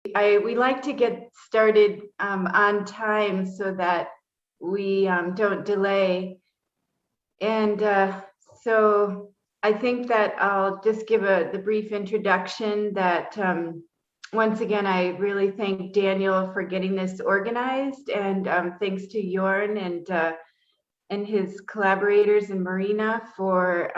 We like to get started on time so that we don't delay. And so I think that I'll just give the brief introduction that once again, I really thank Daniel for getting this organized, and thanks to Joern and his collaborators and Marina for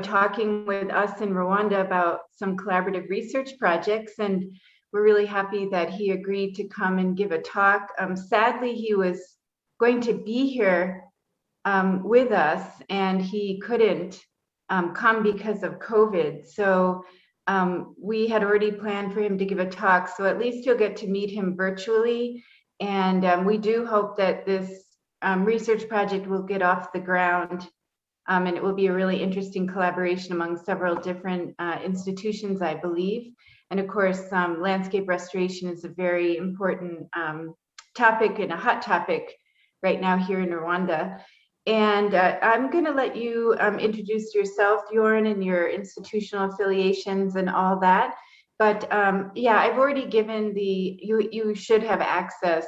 talking with us in Rwanda about some collaborative research projects. And we're really happy that he agreed to come and give a talk. Sadly, he was going to be here with us, and he couldn't come because of COVID. So we had already planned for him to give a talk, so at least you'll get to meet him virtually. And we do hope that this research project will get off the ground, and it will be a really interesting collaboration among several different institutions, I believe. And of course, landscape restoration is a very important topic and a hot topic right now here in Rwanda. And I'm going to let you introduce yourself, Joern, and your institutional affiliations and all that. But yeah, I've already given you should have access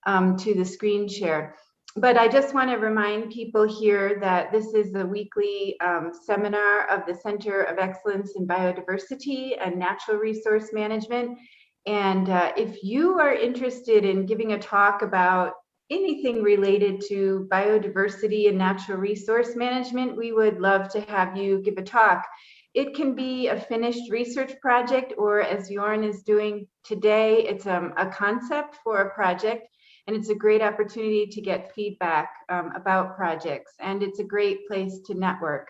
to the screen share. But I just want to remind people here that this is a weekly seminar of the Center of Excellence in Biodiversity and Natural Resource Management. And if you are interested in giving a talk about anything related to biodiversity and natural resource management, we would love to have you give a talk. It can be a finished research project, or as Joern is doing today, it's a concept for a project, and it's a great opportunity to get feedback about projects, and it's a great place to network.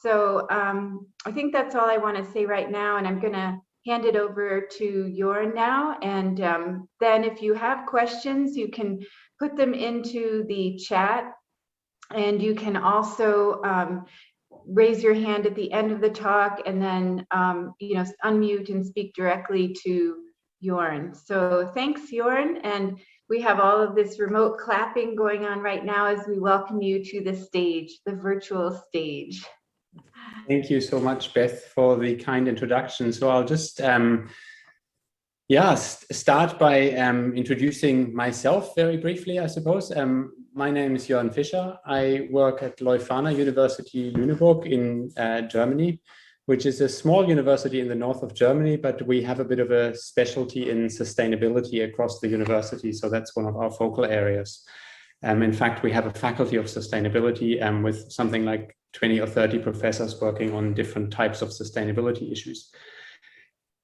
So I think that's all I want to say right now, and I'm going to hand it over to Joern now, and then if you have questions, you can put them into the chat, and you can also raise your hand at the end of the talk, and then unmute and speak directly to Joern. So thanks, Joern, and we have all of this remote clapping going on right now as we welcome you to the stage, the virtual stage. Thank you so much, Beth, for the kind introduction. So I'll just start by introducing myself very briefly, I suppose. My name is Joern Fischer. I work at Leuphana University Lüneburg in Germany, which is a small university in the north of Germany, but we have a bit of a specialty in sustainability across the university. So that's one of our focal areas. In fact, we have a faculty of sustainability with something like 20 or 30 professors working on different types of sustainability issues.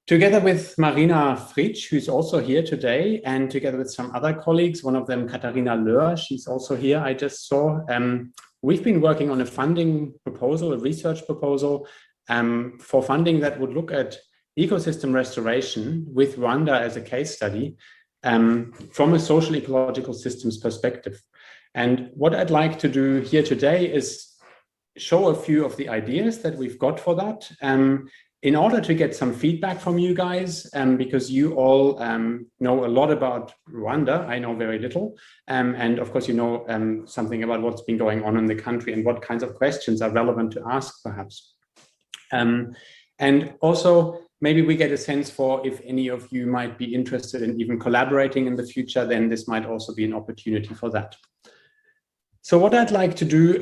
Together with Marina Fritsch, who's also here today, and together with some other colleagues, one of them, Katharina Löhr, she's also here, I just saw, we've been working on a funding proposal, a research proposal for funding that would look at ecosystem restoration with Rwanda as a case study from a social ecological systems perspective. And what I'd like to do here today is show a few of the ideas that we've got for that in order to get some feedback from you guys, because you all know a lot about Rwanda. I know very little. And of course, you know something about what's been going on in the country and what kinds of questions are relevant to ask, perhaps. And also, maybe we get a sense for if any of you might be interested in even collaborating in the future, then this might also be an opportunity for that. So what I'd like to do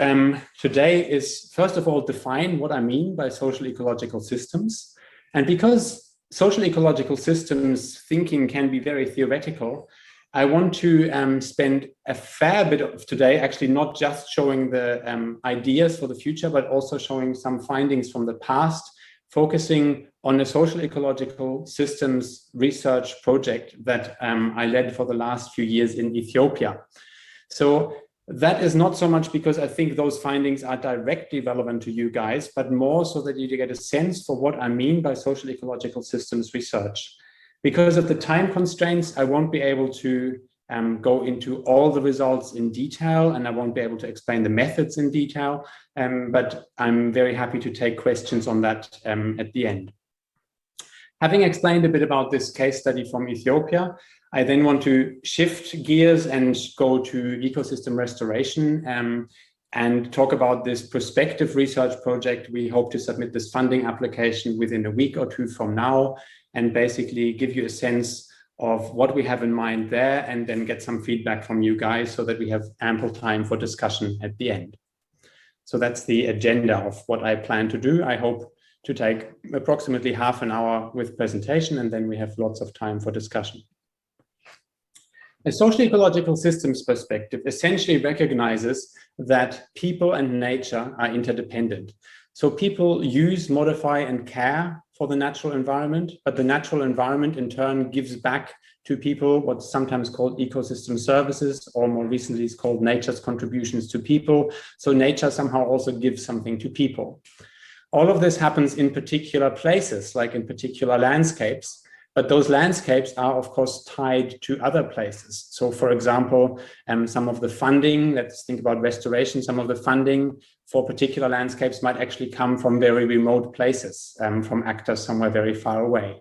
today is, first of all, define what I mean by social ecological systems. And because social ecological systems thinking can be very theoretical, I want to spend a fair bit of today actually not just showing the ideas for the future, but also showing some findings from the past, focusing on a social ecological systems research project that I led for the last few years in Ethiopia. So that is not so much because I think those findings are directly relevant to you guys, but more so that you get a sense for what I mean by social ecological systems research. Because of the time constraints, I won't be able to go into all the results in detail, and I won't be able to explain the methods in detail, but I'm very happy to take questions on that at the end. Having explained a bit about this case study from Ethiopia, I then want to shift gears and go to ecosystem restoration and talk about this prospective research project. We hope to submit this funding application within a week or two from now, and basically give you a sense of what we have in mind there, and then get some feedback from you guys so that we have ample time for discussion at the end. So that's the agenda of what I plan to do. I hope to take approximately half an hour with presentation, and then we have lots of time for discussion. A social-ecological systems perspective essentially recognizes that people and nature are interdependent. So people use, modify, and care for the natural environment, but the natural environment in turn gives back to people what's sometimes called ecosystem services, or more recently is called nature's contributions to people. So nature somehow also gives something to people. All of this happens in particular places, like in particular landscapes, but those landscapes are of course tied to other places. So for example, some of the funding, let's think about restoration, some of the funding for particular landscapes might actually come from very remote places, from actors somewhere very far away.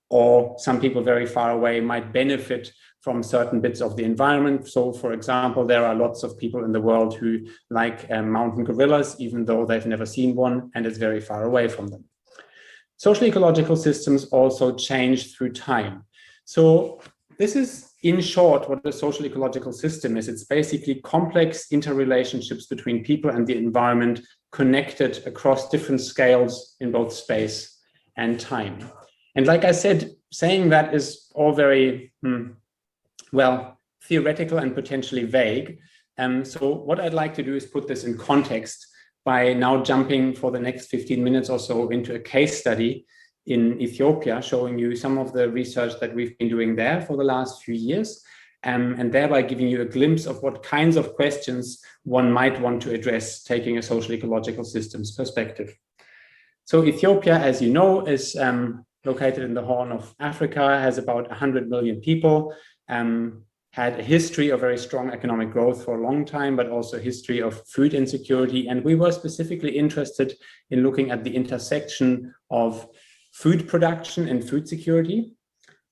Or some people very far away might benefit from certain bits of the environment. So for example, there are lots of people in the world who like mountain gorillas, even though they've never seen one and it's very far away from them. Social ecological systems also change through time. So this is, in short, what a social ecological system is. It's basically complex interrelationships between people and the environment, connected across different scales in both space and time. And like I said, saying that is all very, well, theoretical and potentially vague. So what I'd like to do is put this in context by now jumping for the next 15 minutes or so into a case study in Ethiopia, showing you some of the research that we've been doing there for the last few years, and thereby giving you a glimpse of what kinds of questions one might want to address, taking a social ecological systems perspective. So Ethiopia, as you know, is located in the Horn of Africa, has about 100 million people, had a history of very strong economic growth for a long time, but also a history of food insecurity. And we were specifically interested in looking at the intersection of food production and food security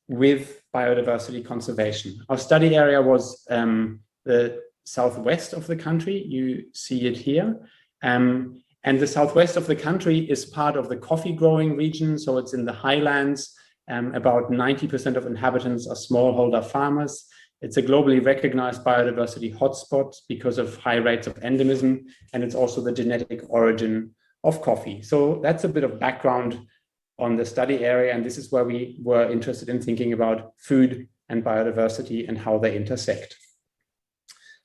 with biodiversity conservation. Our study area was the southwest of the country. You see it here. And the southwest of the country is part of the coffee growing region. So it's in the highlands. About 90% of inhabitants are smallholder farmers. It's a globally recognized biodiversity hotspot because of high rates of endemism, and it's also the genetic origin of coffee. So that's a bit of background on the study area, and this is where we were interested in thinking about food and biodiversity and how they intersect.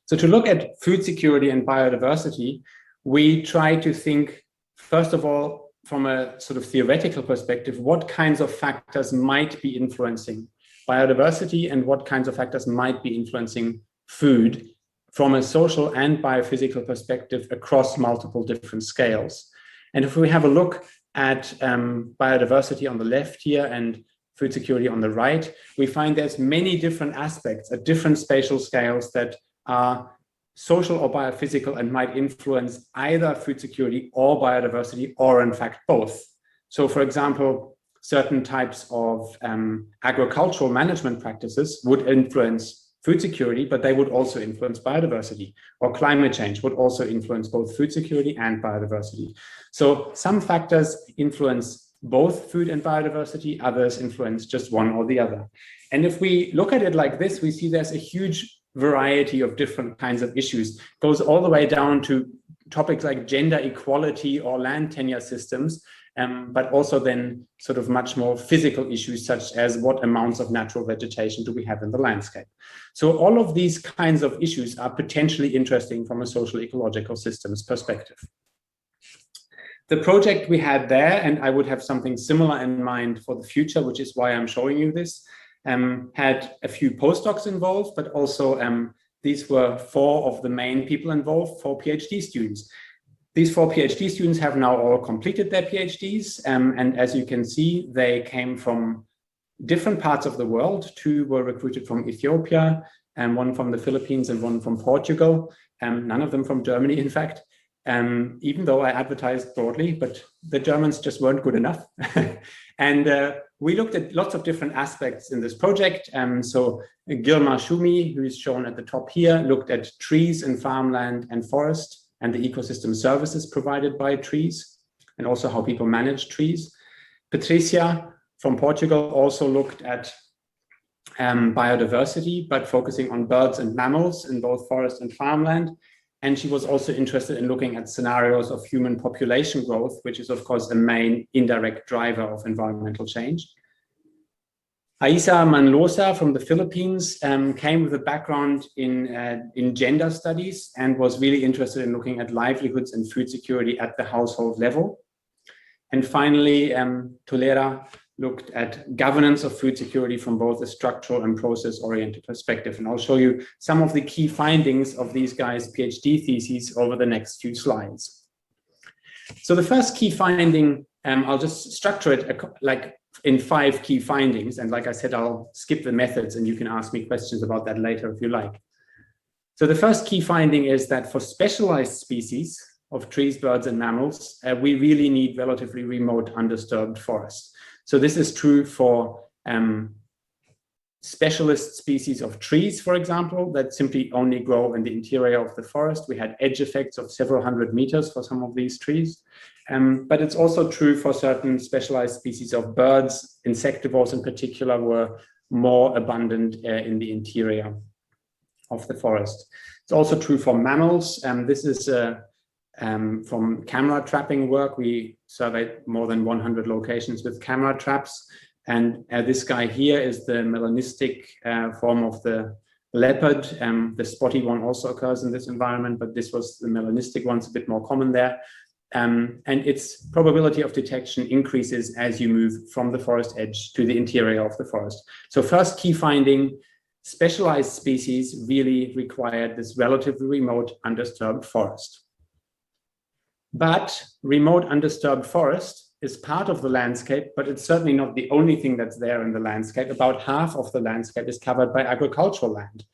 So to look at food security and biodiversity, we try to think, first of all, from a sort of theoretical perspective, what kinds of factors might be influencing biodiversity and what kinds of factors might be influencing food from a social and biophysical perspective across multiple different scales. And if we have a look at biodiversity on the left here and food security on the right, we find there's many different aspects at different spatial scales that are social or biophysical and might influence either food security or biodiversity, or in fact both. So for example, certain types of agricultural management practices would influence food security, but they would also influence biodiversity, or climate change would also influence both food security and biodiversity. So some factors influence both food and biodiversity, others influence just one or the other. And if we look at it like this, we see there's a huge variety of different kinds of issues. It goes all the way down to topics like gender equality or land tenure systems, but also then sort of much more physical issues, such as what amounts of natural vegetation do we have in the landscape. So all of these kinds of issues are potentially interesting from a social ecological systems perspective. The project we had there, and I would have something similar in mind for the future, which is why I'm showing you this, had a few postdocs involved, but also these were 4 of the main people involved, 4 PhD students. These 4 PhD students have now all completed their PhDs, and as you can see, they came from different parts of the world. 2 were recruited from Ethiopia, and 1 from the Philippines and 1 from Portugal, none of them from Germany, in fact, even though I advertised broadly, but the Germans just weren't good enough. And we looked at lots of different aspects in this project. So Gilmar Shumi, who is shown at the top here, looked at trees and farmland and forest and the ecosystem services provided by trees, and also how people manage trees. Patricia from Portugal also looked at biodiversity, but focusing on birds and mammals in both forest and farmland. And she was also interested in looking at scenarios of human population growth, which is of course a main indirect driver of environmental change. Aisa Manlosa from the Philippines came with a background in gender studies and was really interested in looking at livelihoods and food security at the household level. And finally, Tolera looked at governance of food security from both a structural and process-oriented perspective. And I'll show you some of the key findings of these guys' PhD theses over the next few slides. So the first key finding, I'll just structure it like in 5 key findings. And like I said, I'll skip the methods and you can ask me questions about that later if you like. So the first key finding is that for specialized species of trees, birds, and mammals, we really need relatively remote undisturbed forests. So this is true for specialist species of trees, for example, that simply only grow in the interior of the forest. We had edge effects of several hundred meters for some of these trees. But it's also true for certain specialized species of birds. Insectivores in particular were more abundant in the interior of the forest. It's also true for mammals. This is from camera trapping work. We surveyed more than 100 locations with camera traps. And this guy here is the melanistic form of the leopard. The spotty one also occurs in this environment, but this was the melanistic one. It's a bit more common there. And its probability of detection increases as you move from the forest edge to the interior of the forest. So first key finding, specialized species really required this relatively remote undisturbed forest. But remote undisturbed forest is part of the landscape, but it's certainly not the only thing that's there in the landscape. About half of the landscape is covered by agricultural land.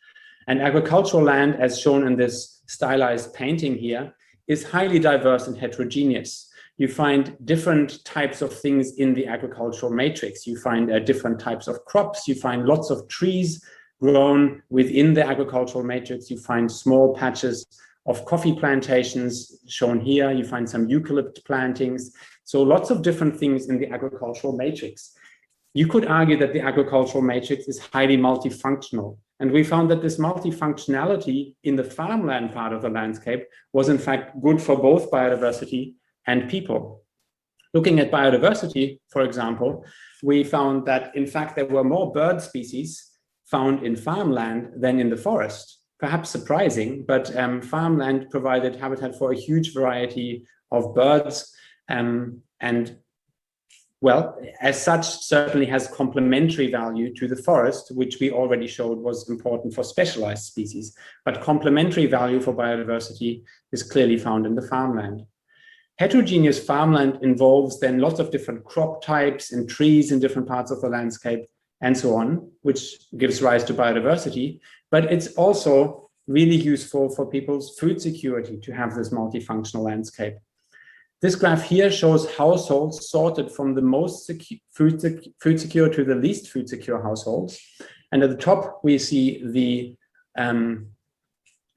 And agricultural land, as shown in this stylized painting here, is highly diverse and heterogeneous. You find different types of things in the agricultural matrix. You find different types of crops. You find lots of trees grown within the agricultural matrix. You find small patches of coffee plantations shown here. You find some eucalypt plantings. So lots of different things in the agricultural matrix. You could argue that the agricultural matrix is highly multifunctional. And we found that this multifunctionality in the farmland part of the landscape was in fact good for both biodiversity and people. Looking at biodiversity, for example, we found that in fact there were more bird species found in farmland than in the forest. Perhaps surprising, but farmland provided habitat for a huge variety of birds, and well, as such, certainly has complementary value to the forest, which we already showed was important for specialized species. But complementary value for biodiversity is clearly found in the farmland. Heterogeneous farmland involves then lots of different crop types and trees in different parts of the landscape and so on, which gives rise to biodiversity. But it's also really useful for people's food security to have this multifunctional landscape. This graph here shows households sorted from the most food secure to the least food secure households. And at the top, we see the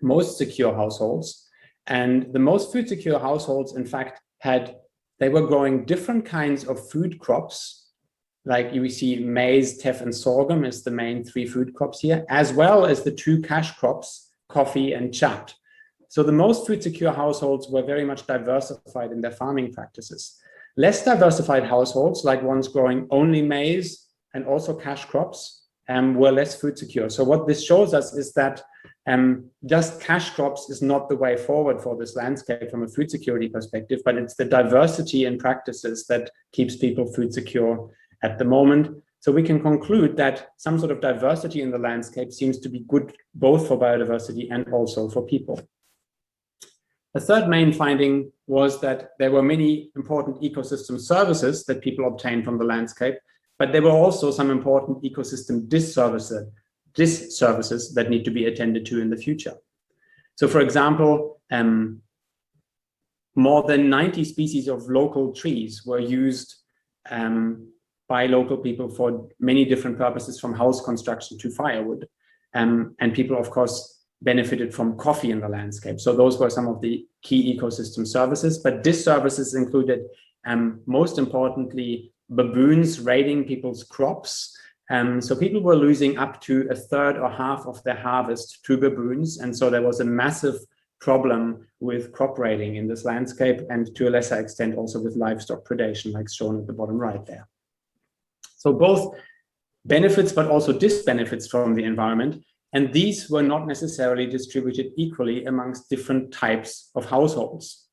most secure households. And the most food secure households, in fact, they were growing different kinds of food crops. Like you see maize, teff, and sorghum is the main 3 food crops here, as well as the 2 cash crops, coffee and chat. So the most food secure households were very much diversified in their farming practices. Less diversified households, like ones growing only maize and also cash crops, were less food secure. So what this shows us is that just cash crops is not the way forward for this landscape from a food security perspective, but it's the diversity in practices that keeps people food secure at the moment. So we can conclude that some sort of diversity in the landscape seems to be good both for biodiversity and also for people. The third main finding was that there were many important ecosystem services that people obtained from the landscape, but there were also some important ecosystem disservices that need to be attended to in the future. So for example, more than 90 species of local trees were used by local people for many different purposes, from house construction to firewood. And people, of course, benefited from coffee in the landscape. So those were some of the key ecosystem services, but disservices included, most importantly, baboons raiding people's crops. So people were losing up to a third or half of their harvest to baboons. And so there was a massive problem with crop raiding in this landscape, and to a lesser extent also with livestock predation, like shown at the bottom right there. So both benefits but also disbenefits from the environment, and these were not necessarily distributed equally amongst different types of households.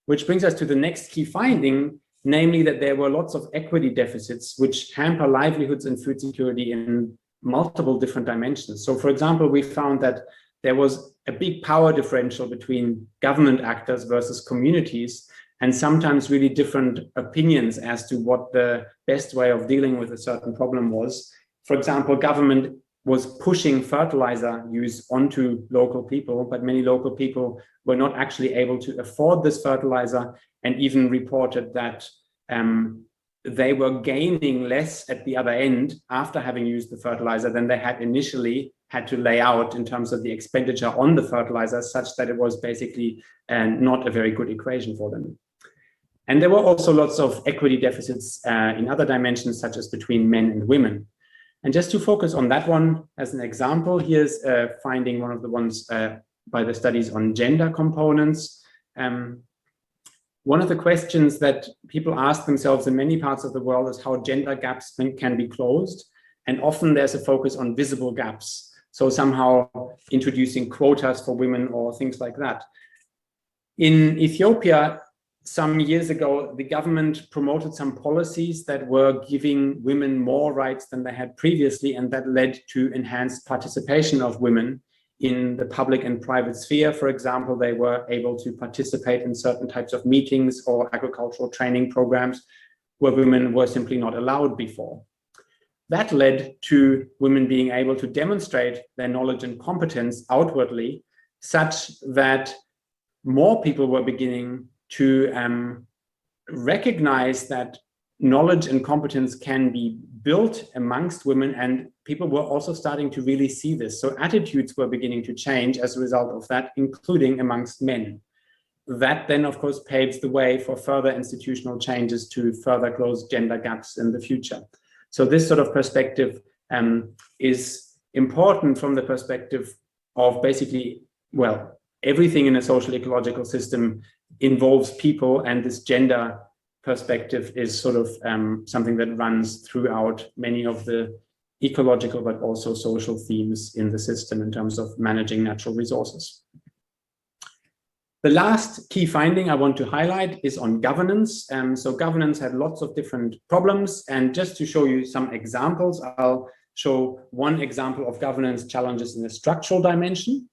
Which brings us to the next key finding, namely that there were lots of equity deficits which hamper livelihoods and food security in multiple different dimensions. So for example, we found that there was a big power differential between government actors versus communities, and sometimes really different opinions as to what the best way of dealing with a certain problem was. For example, government was pushing fertilizer use onto local people, but many local people were not actually able to afford this fertilizer, and even reported that they were gaining less at the other end after having used the fertilizer than they had initially had to lay out in terms of the expenditure on the fertilizer, such that it was basically not a very good equation for them. And there were also lots of equity deficits in other dimensions, such as between men and women. And just to focus on that one as an example, here's finding one of the ones by the studies on gender components. One of the questions that people ask themselves in many parts of the world is how gender gaps can be closed. And often there's a focus on visible gaps. So somehow introducing quotas for women or things like that. In Ethiopia, some years ago, the government promoted some policies that were giving women more rights than they had previously, and that led to enhanced participation of women in the public and private sphere. For example, they were able to participate in certain types of meetings or agricultural training programs where women were simply not allowed before. That led to women being able to demonstrate their knowledge and competence outwardly, such that more people were beginning to recognize that knowledge and competence can be built amongst women, and people were also starting to really see this. So attitudes were beginning to change as a result of that, including amongst men. That then, of course, paves the way for further institutional changes to further close gender gaps in the future. So this sort of perspective is important from the perspective of basically, well, everything in a social ecological system involves people, and this gender perspective is sort of something that runs throughout many of the ecological but also social themes in the system in terms of managing natural resources. The last key finding I want to highlight is on governance. So governance had lots of different problems, and just to show you some examples, I'll show one example of governance challenges in a structural dimension.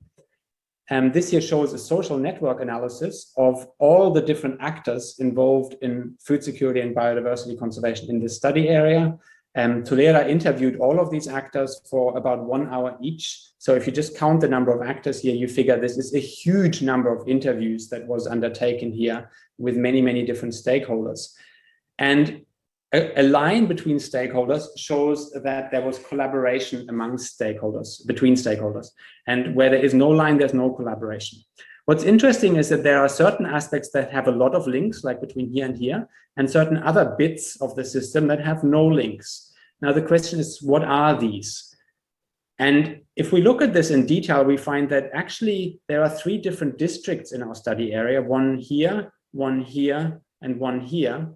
This here shows a social network analysis of all the different actors involved in food security and biodiversity conservation in this study area. Tulera interviewed all of these actors for about 1 hour each. So if you just count the number of actors here, you figure this is a huge number of interviews that was undertaken here with many, many different stakeholders. And a line between stakeholders shows that there was collaboration amongst stakeholders, between stakeholders. And where there is no line, there's no collaboration. What's interesting is that there are certain aspects that have a lot of links, like between here and here, and certain other bits of the system that have no links. Now, the question is, what are these? And if we look at this in detail, we find that actually there are 3 different districts in our study area, one here, and one here.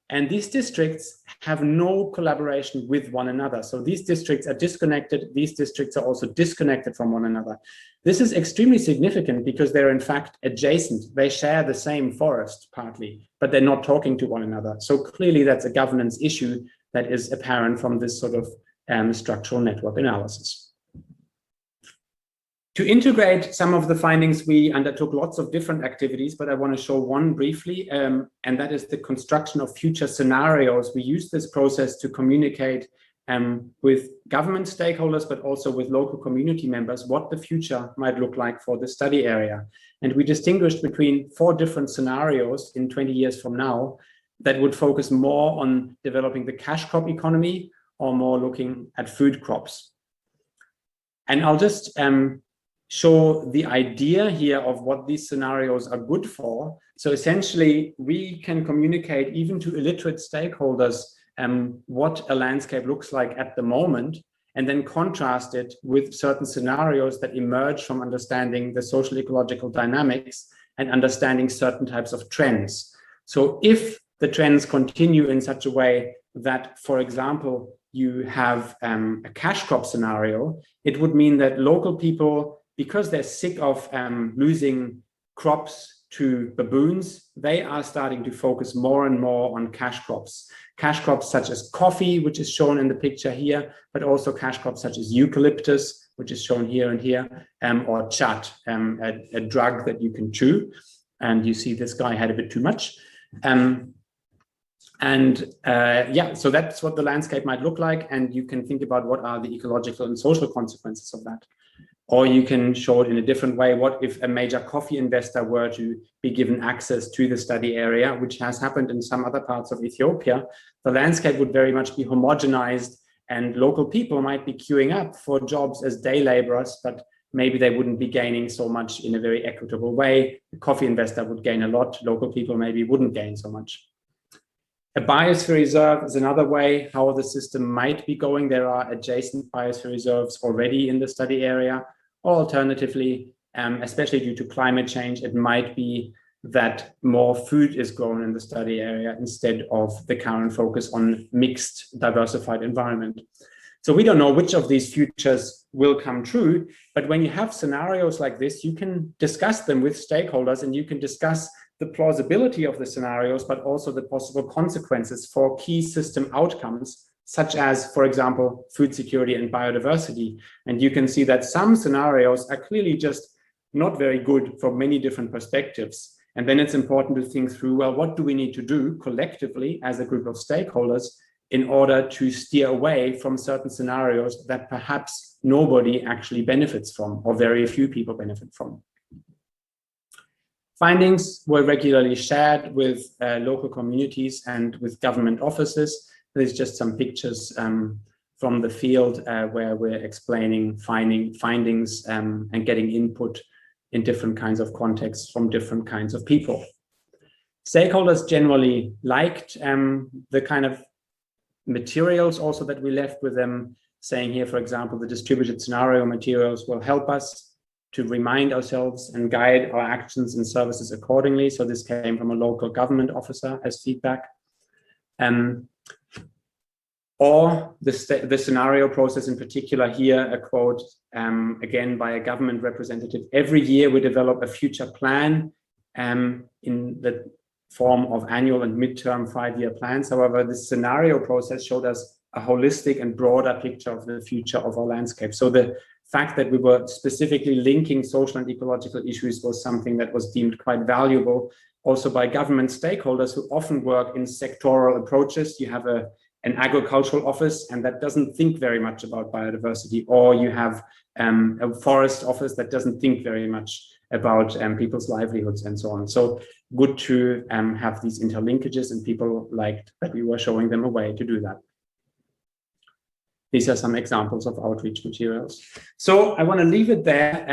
And these districts have no collaboration with one another. So these districts are disconnected. These districts are also disconnected from one another. This is extremely significant because they're in fact adjacent. They share the same forest partly, but they're not talking to one another. So clearly that's a governance issue that is apparent from this sort of structural network analysis. To integrate some of the findings, we undertook lots of different activities, but I want to show one briefly, and that is the construction of future scenarios. We used this process to communicate with government stakeholders, but also with local community members, what the future might look like for the study area. And we distinguished between 4 different scenarios in 20 years from now that would focus more on developing the cash crop economy or more looking at food crops. And I'll just show the idea here of what these scenarios are good for. So essentially, we can communicate even to illiterate stakeholders what a landscape looks like at the moment, and then contrast it with certain scenarios that emerge from understanding the social ecological dynamics and understanding certain types of trends. So if the trends continue in such a way that, for example, you have a cash crop scenario, it would mean that local people, because they're sick of losing crops to baboons, they are starting to focus more and more on cash crops. Cash crops such as coffee, which is shown in the picture here, but also cash crops such as eucalyptus, which is shown here and here, or chat, a drug that you can chew. And you see this guy had a bit too much. Yeah, so that's what the landscape might look like. And you can think about what are the ecological and social consequences of that. Or you can show it in a different way. What if a major coffee investor were to be given access to the study area, which has happened in some other parts of Ethiopia? The landscape would very much be homogenized, and local people might be queuing up for jobs as day laborers, but maybe they wouldn't be gaining so much in a very equitable way. The coffee investor would gain a lot. Local people maybe wouldn't gain so much. A biosphere reserve is another way how the system might be going. There are adjacent biosphere reserves already in the study area. Or alternatively, especially due to climate change, it might be that more food is grown in the study area instead of the current focus on mixed, diversified environment. So we don't know which of these futures will come true, but when you have scenarios like this, you can discuss them with stakeholders and you can discuss the plausibility of the scenarios, but also the possible consequences for key system outcomes, such as, for example, food security and biodiversity. And you can see that some scenarios are clearly just not very good from many different perspectives. And then it's important to think through, well, what do we need to do collectively as a group of stakeholders in order to steer away from certain scenarios that perhaps nobody actually benefits from, or very few people benefit from. Findings were regularly shared with local communities and with government offices. There's just some pictures from the field where we're explaining findings and getting input in different kinds of contexts from different kinds of people. Stakeholders generally liked the kind of materials also that we left with them, saying here, for example, the distributed scenario materials will help us to remind ourselves and guide our actions and services accordingly. So this came from a local government officer as feedback. Or the scenario process in particular here, a quote, again, by a government representative: every year we develop a future plan in the form of annual and midterm 5-year plans. However, the scenario process showed us a holistic and broader picture of the future of our landscape. So the fact that we were specifically linking social and ecological issues was something that was deemed quite valuable also by government stakeholders who often work in sectoral approaches. You have an agricultural office and that doesn't think very much about biodiversity, or you have a forest office that doesn't think very much about people's livelihoods and so on. So good to have these interlinkages, and people liked that we were showing them a way to do that. These are some examples of outreach materials. So I want to leave it there,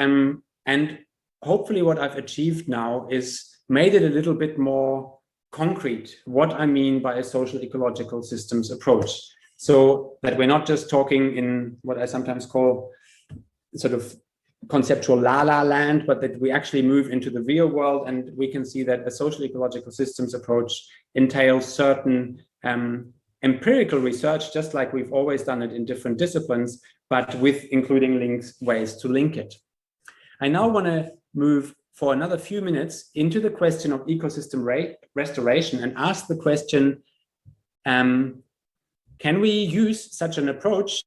and hopefully what I've achieved now is made it a little bit more concrete what I mean by a social ecological systems approach, so that we're not just talking in what I sometimes call sort of conceptual la-la land, but that we actually move into the real world, and we can see that a social ecological systems approach entails certain empirical research, just like we've always done it in different disciplines, but with including ways to link it. I now want to move for another few minutes into the question of ecosystem restoration and ask the question, can we use such an approach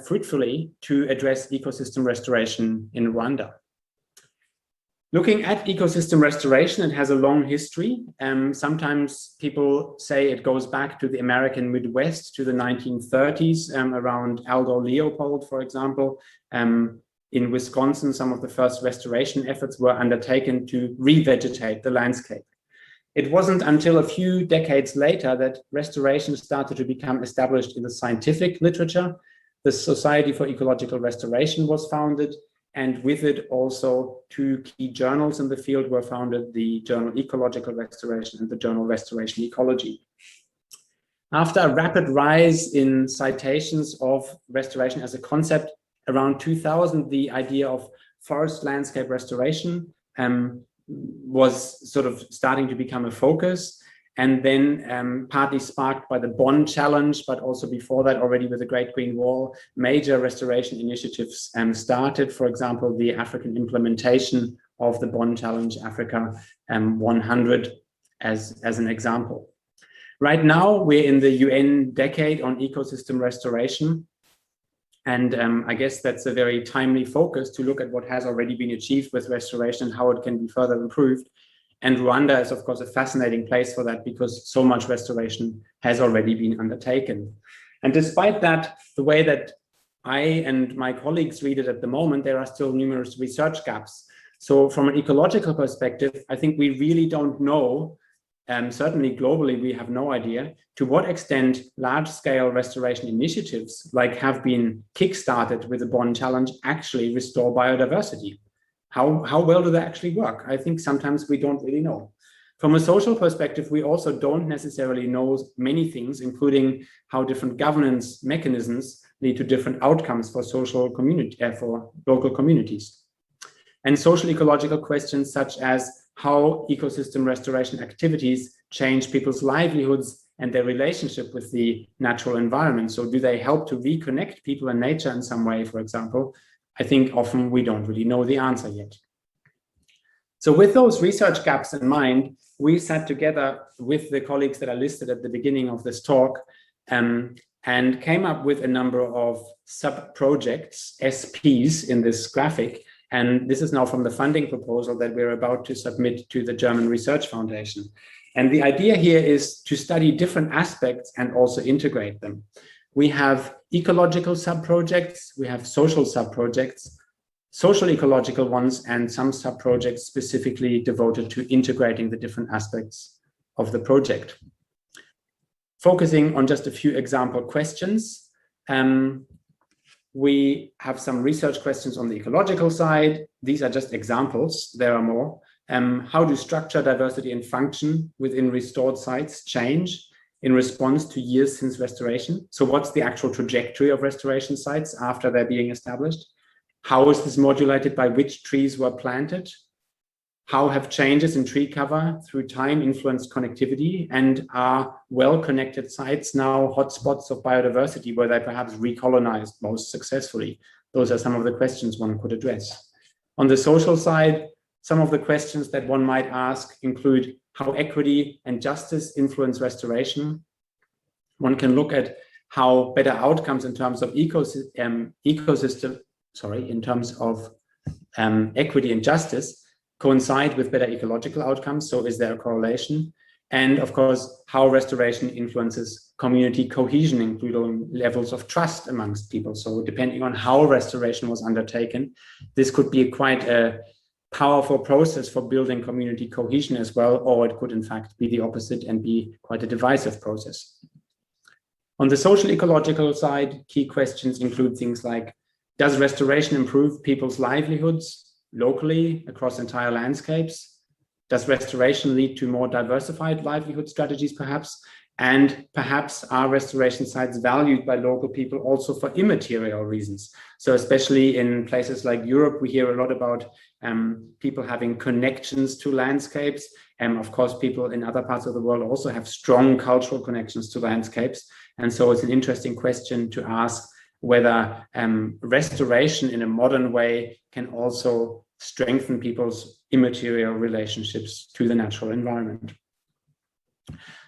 fruitfully to address ecosystem restoration in Rwanda? Looking at ecosystem restoration, it has a long history. Sometimes people say it goes back to the American Midwest, to the 1930s, around Aldo Leopold, for example. In Wisconsin, some of the first restoration efforts were undertaken to revegetate the landscape. It wasn't until a few decades later that restoration started to become established in the scientific literature. The Society for Ecological Restoration was founded, And with it also 2 key journals in the field were founded, the journal Ecological Restoration and the journal Restoration Ecology. After a rapid rise in citations of restoration as a concept, around 2000, the idea of forest landscape restoration was sort of starting to become a focus. And then partly sparked by the Bonn Challenge, but also before that already with the Great Green Wall, major restoration initiatives started. For example, the African implementation of the Bonn Challenge Africa 100 as an example. Right now, we're in the UN Decade on Ecosystem Restoration. And I guess that's a very timely focus to look at what has already been achieved with restoration and how it can be further improved. And Rwanda is, of course, a fascinating place for that because so much restoration has already been undertaken. And despite that, the way that I and my colleagues read it at the moment, there are still numerous research gaps. So from an ecological perspective, I think we really don't know, certainly globally, we have no idea to what extent large-scale restoration initiatives like have been kickstarted with the Bonn Challenge actually restore biodiversity. How well do they actually work? I think sometimes we don't really know. From a social perspective, we also don't necessarily know many things, including how different governance mechanisms lead to different outcomes for for local communities. And social ecological questions such as how ecosystem restoration activities change people's livelihoods and their relationship with the natural environment. So do they help to reconnect people and nature in some way, for example? I think often we don't really know the answer yet. So with those research gaps in mind, we sat together with the colleagues that are listed at the beginning of this talk and came up with a number of sub-projects, SPs in this graphic. And this is now from the funding proposal that we're about to submit to the German Research Foundation. And the idea here is to study different aspects and also integrate them. We have ecological sub-projects, we have social sub-projects, social ecological ones, and some sub-projects specifically devoted to integrating the different aspects of the project. Focusing on just a few example questions, we have some research questions on the ecological side. These are just examples, there are more. How do structure, diversity, and function within restored sites change in response to years since restoration? So what's the actual trajectory of restoration sites after they're being established? How is this modulated by which trees were planted? How have changes in tree cover through time influenced connectivity? And are well-connected sites now hotspots of biodiversity where they perhaps recolonized most successfully? Those are some of the questions one could address. On the social side, some of the questions that one might ask include how equity and justice influence restoration. One can look at how better outcomes in terms of equity and justice coincide with better ecological outcomes. So is there a correlation? And of course, how restoration influences community cohesion, including levels of trust amongst people. So depending on how restoration was undertaken, this could be quite a powerful process for building community cohesion as well, or it could in fact be the opposite and be quite a divisive process. On the social ecological side, key questions include things like, does restoration improve people's livelihoods locally across entire landscapes? Does restoration lead to more diversified livelihood strategies perhaps? And perhaps are restoration sites valued by local people also for immaterial reasons? So especially in places like Europe, we hear a lot about people having connections to landscapes. And of course, people in other parts of the world also have strong cultural connections to landscapes. And so it's an interesting question to ask whether restoration in a modern way can also strengthen people's immaterial relationships to the natural environment.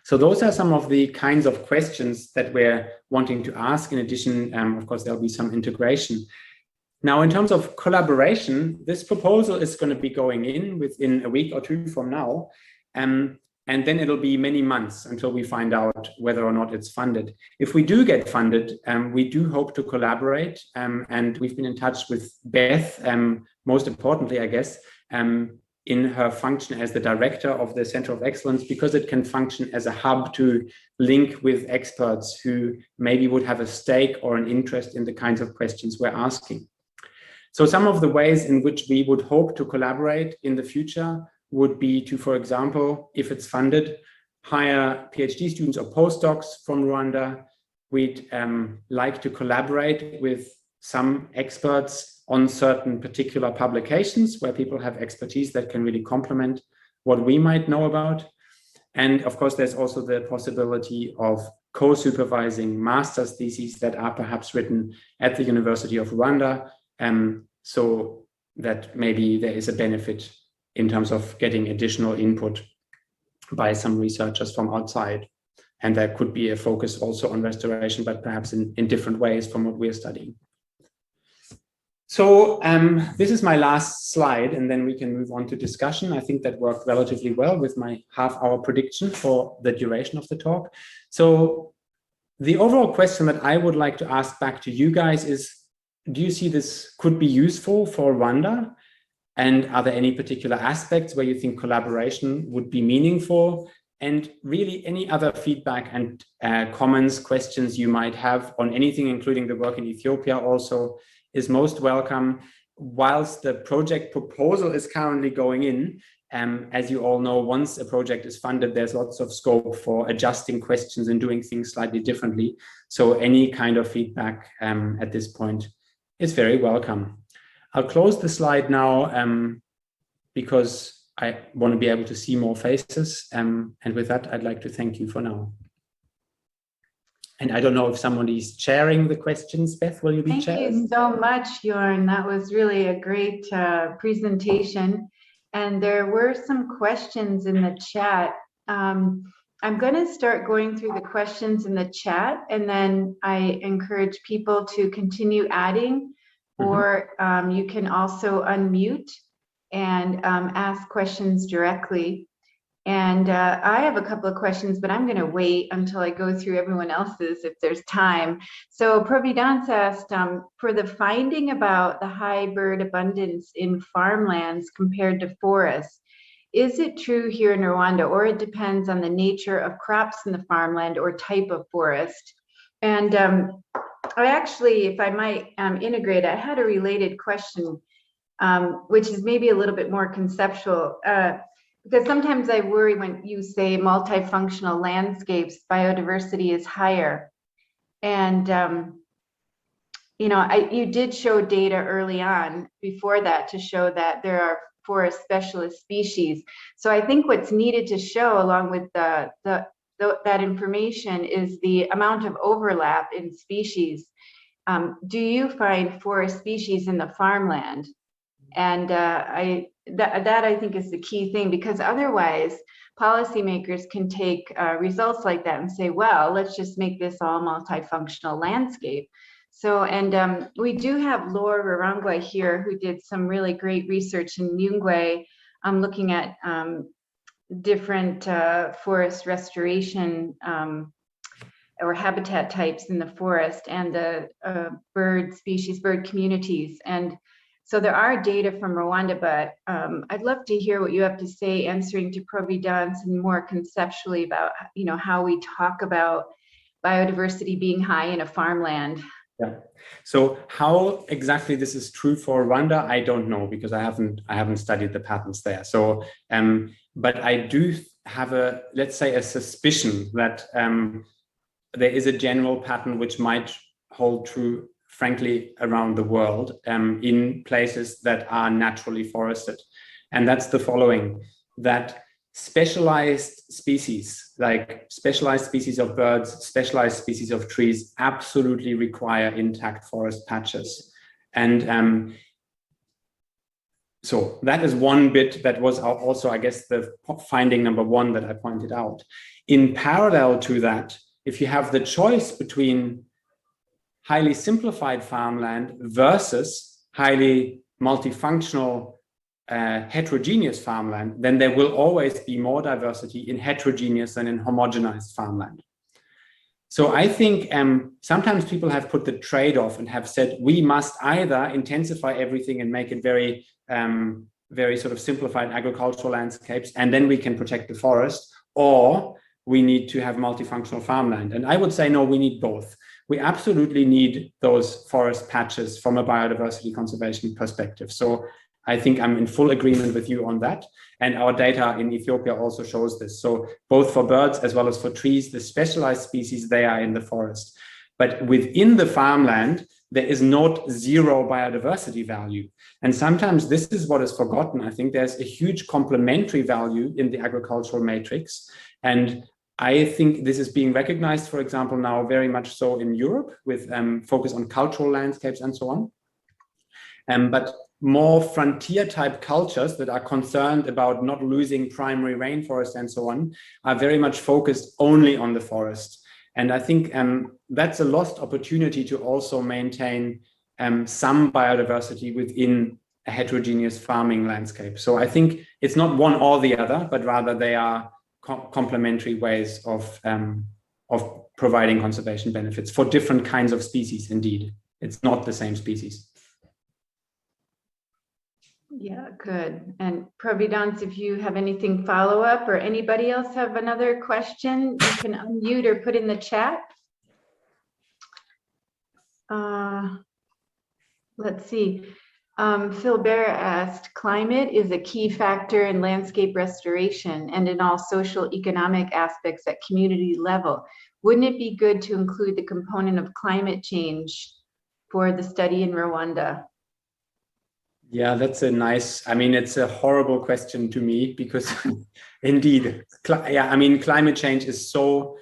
So those are some of the kinds of questions that we're wanting to ask. In addition, of course, there'll be some integration. Now, in terms of collaboration, this proposal is going to be going in within a week or two from now. And then it'll be many months until we find out whether or not it's funded. If we do get funded, we do hope to collaborate. And we've been in touch with Beth, most importantly, I guess, in her function as the director of the Center of Excellence, because it can function as a hub to link with experts who maybe would have a stake or an interest in the kinds of questions we're asking. So some of the ways in which we would hope to collaborate in the future would be to, for example, if it's funded, hire PhD students or postdocs from Rwanda. We'd like to collaborate with some experts on certain particular publications where people have expertise that can really complement what we might know about. And of course, there's also the possibility of co-supervising master's theses that are perhaps written at the University of Rwanda, so that maybe there is a benefit in terms of getting additional input by some researchers from outside. And there could be a focus also on restoration, but perhaps in different ways from what we're studying. So this is my last slide, and then we can move on to discussion. I think that worked relatively well with my half-hour prediction for the duration of the talk. So the overall question that I would like to ask back to you guys is, do you see this could be useful for Rwanda? And are there any particular aspects where you think collaboration would be meaningful? And really any other feedback and comments, questions you might have on anything, including the work in Ethiopia also, is most welcome. Whilst the project proposal is currently going in, as you all know, once a project is funded, there's lots of scope for adjusting questions and doing things slightly differently. So any kind of feedback at this point is very welcome. I'll close the slide now because I want to be able to see more faces. And with that, I'd like to thank you for now. And I don't know if somebody's chairing the questions. Beth, will you be chairing? Thank you so much, Joern. That was really a great presentation. And there were some questions in the chat. I'm going to start going through the questions in the chat, and then I encourage people to continue adding, or you can also unmute and ask questions directly. And I have a couple of questions, but I'm going to wait until I go through everyone else's if there's time. So Providence asked, for the finding about the high bird abundance in farmlands compared to forests, is it true here in Rwanda, or it depends on the nature of crops in the farmland or type of forest? And I actually, if I might integrate, I had a related question, which is maybe a little bit more conceptual. Because sometimes I worry when you say multifunctional landscapes, biodiversity is higher. And, you know, you did show data early on before that to show that there are forest specialist species. So I think what's needed to show along with that information is the amount of overlap in species. Do you find forest species in the farmland? And that I think is the key thing, because otherwise policymakers can take results like that and say, well, let's just make this all multifunctional landscape. So, and we do have Laura Rarangwa here, who did some really great research in Nyungwe, looking at different forest restoration or habitat types in the forest and the bird species, bird communities. And so there are data from Rwanda, but I'd love to hear what you have to say, answering to Providence and more conceptually about, you know, how we talk about biodiversity being high in a farmland. Yeah. So how exactly this is true for Rwanda, I don't know, because I haven't studied the patterns there. So, but I do have let's say a suspicion that there is a general pattern which might hold true, frankly, around the world, in places that are naturally forested. And that's the following, that specialized species, like specialized species of birds, specialized species of trees, absolutely require intact forest patches. And so that is one bit that was also, I guess, the finding number one that I pointed out. In parallel to that, if you have the choice between highly simplified farmland versus highly multifunctional heterogeneous farmland, then there will always be more diversity in heterogeneous than in homogenized farmland. So I think sometimes people have put the trade-off and have said, we must either intensify everything and make it very, very sort of simplified agricultural landscapes, and then we can protect the forest, or we need to have multifunctional farmland. And I would say, no, we need both. We absolutely need those forest patches from a biodiversity conservation perspective. So I think I'm in full agreement with you on that. And our data in Ethiopia also shows this. So both for birds as well as for trees, the specialized species, they are in the forest. But within the farmland, there is not zero biodiversity value. And sometimes this is what is forgotten. I think there's a huge complementary value in the agricultural matrix. And I think this is being recognized, for example, now very much so in Europe with focus on cultural landscapes and so on. But more frontier type cultures that are concerned about not losing primary rainforest and so on are very much focused only on the forest. And I think that's a lost opportunity to also maintain some biodiversity within a heterogeneous farming landscape. So I think it's not one or the other, but rather they are complementary ways of providing conservation benefits for different kinds of species. Indeed, it's not the same species. Yeah, good. And Providence, if you have anything follow up or anybody else have another question, you can unmute or put in the chat. Let's see. Phil Bear asked, climate is a key factor in landscape restoration and in all social economic aspects at community level. Wouldn't it be good to include the component of climate change for the study in Rwanda? Yeah, that's a nice, I mean, it's a horrible question to me because indeed, climate change is so,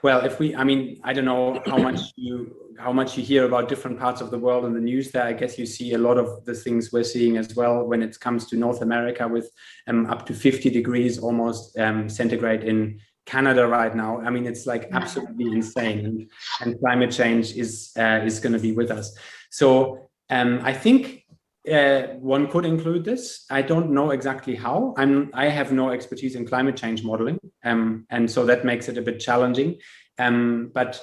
well, I don't know how much you hear about different parts of the world in the news there. I guess you see a lot of the things we're seeing as well when it comes to North America with up to 50 degrees almost centigrade in Canada right now. I mean, it's like absolutely insane, and climate change is going to be with us. So I think one could include this. I don't know exactly how. I have no expertise in climate change modeling, and so that makes it a bit challenging. But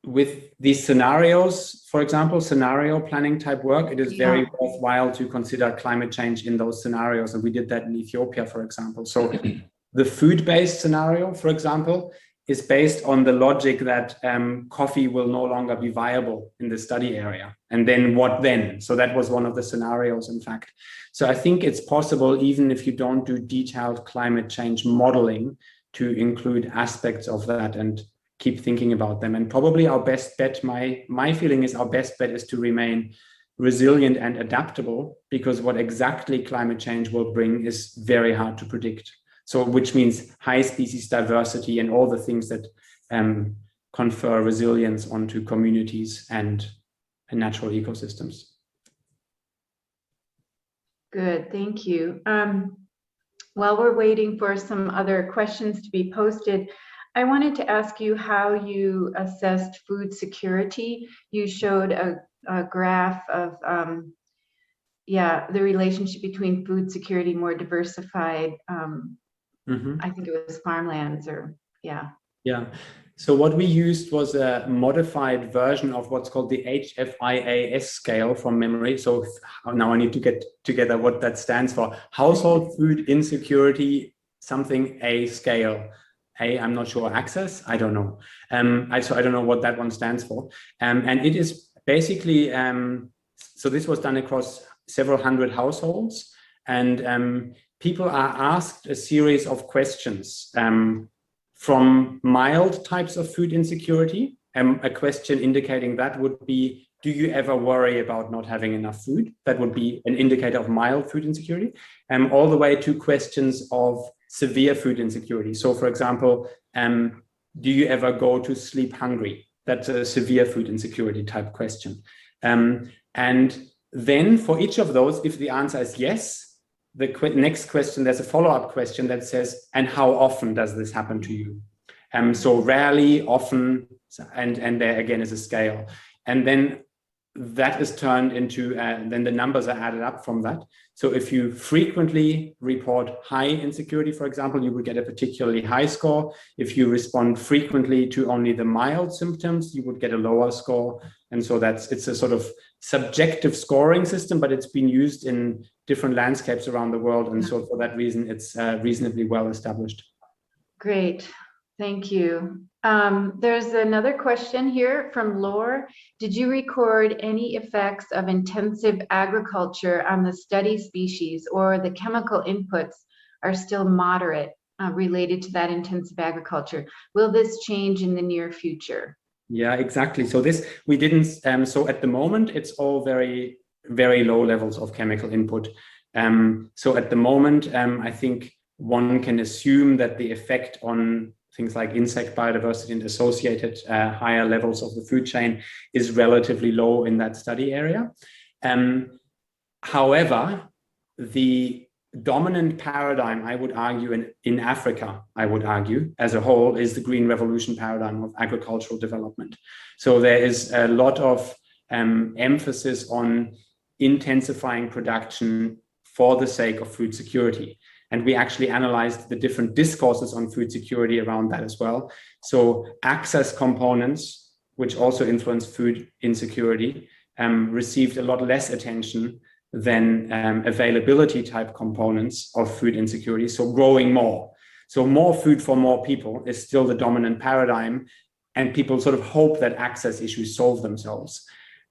with these scenarios, for example, scenario planning type work, it is very worthwhile to consider climate change in those scenarios. And we did that in Ethiopia, for example. So the food-based scenario, for example, is based on the logic that coffee will no longer be viable in the study area. And then what then? So that was one of the scenarios, in fact. So I think it's possible, even if you don't do detailed climate change modeling, to include aspects of that and keep thinking about them. And probably our best bet, my feeling is our best bet is to remain resilient and adaptable, because what exactly climate change will bring is very hard to predict. So which means high species diversity and all the things that confer resilience onto communities and natural ecosystems. Good, thank you. While we're waiting for some other questions to be posted, I wanted to ask you how you assessed food security. You showed a graph of the relationship between food security, more diversified, I think it was farmlands Yeah. So what we used was a modified version of what's called the HFIAS scale from memory. So now I need to get together what that stands for. Household Food Insecurity, something A scale. I'm not sure. Access? I don't know. So I don't know what that one stands for. And it is basically, so this was done across several hundred households, and people are asked a series of questions from mild types of food insecurity. A question indicating that would be, do you ever worry about not having enough food? That would be an indicator of mild food insecurity, all the way to questions of severe food insecurity. So for example, do you ever go to sleep hungry? That's a severe food insecurity type question. And then for each of those, if the answer is yes, the next question, there's a follow-up question that says, and how often does this happen to you? So rarely, often, and there again is a scale. And then that is turned into, then the numbers are added up from that. So if you frequently report high insecurity, for example, you would get a particularly high score. If you respond frequently to only the mild symptoms, you would get a lower score. And so it's a sort of subjective scoring system, but it's been used in different landscapes around the world. And so for that reason, it's reasonably well established. Great. Thank you. There's another question here from Laure. Did you record any effects of intensive agriculture on the study species, or the chemical inputs are still moderate related to that intensive agriculture? Will this change in the near future? Yeah, exactly. So this we didn't. So at the moment, it's all very, very low levels of chemical input. So at the moment, I think one can assume that the effect on things like insect biodiversity and associated higher levels of the food chain is relatively low in that study area. However, the dominant paradigm, I would argue, in Africa, I would argue, as a whole, is the green revolution paradigm of agricultural development. So there is a lot of emphasis on intensifying production for the sake of food security. And we actually analyzed the different discourses on food security around that as well. So access components, which also influence food insecurity, received a lot less attention than availability type components of food insecurity. So growing more. So more food for more people is still the dominant paradigm. And people sort of hope that access issues solve themselves.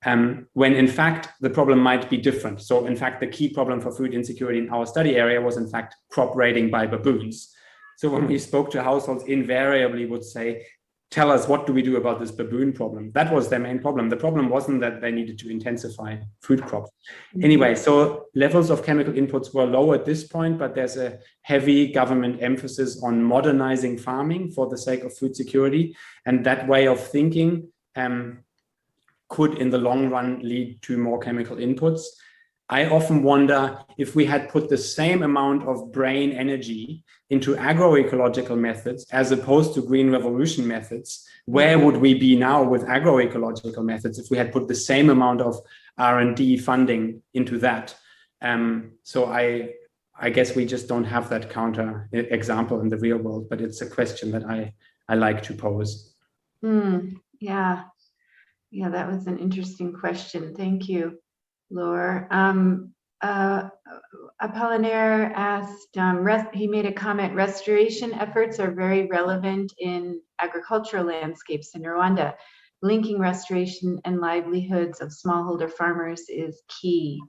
When in fact, the problem might be different. So in fact, the key problem for food insecurity in our study area was in fact crop raiding by baboons. So when we spoke to households, invariably would say, tell us, what do we do about this baboon problem? That was their main problem. The problem wasn't that they needed to intensify food crops. Anyway, so levels of chemical inputs were low at this point, but there's a heavy government emphasis on modernizing farming for the sake of food security. And that way of thinking could in the long run lead to more chemical inputs. I often wonder if we had put the same amount of brain energy into agroecological methods as opposed to green revolution methods, where would we be now with agroecological methods if we had put the same amount of R&D funding into that? So I guess we just don't have that counter example in the real world, but it's a question that I like to pose. Yeah. Yeah, that was an interesting question. Thank you, Laure. Apollinaire asked, he made a comment, restoration efforts are very relevant in agricultural landscapes in Rwanda. Linking restoration and livelihoods of smallholder farmers is key.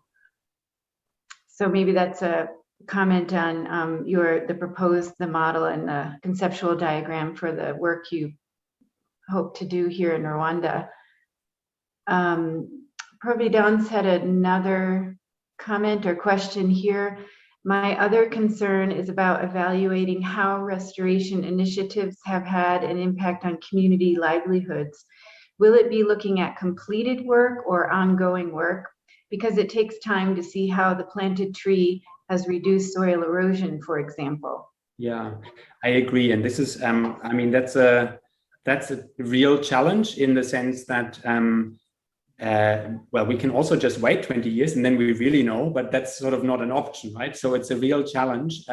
So maybe that's a comment on the model and the conceptual diagram for the work you hope to do here in Rwanda. Providence had another comment or question here. My other concern is about evaluating how restoration initiatives have had an impact on community livelihoods. Will it be looking at completed work or ongoing work? Because it takes time to see how the planted tree has reduced soil erosion, for example. Yeah, I agree. And this is, I mean, that's a real challenge in the sense that well, we can also just wait 20 years and then we really know, but that's sort of not an option, right? So it's a real challenge.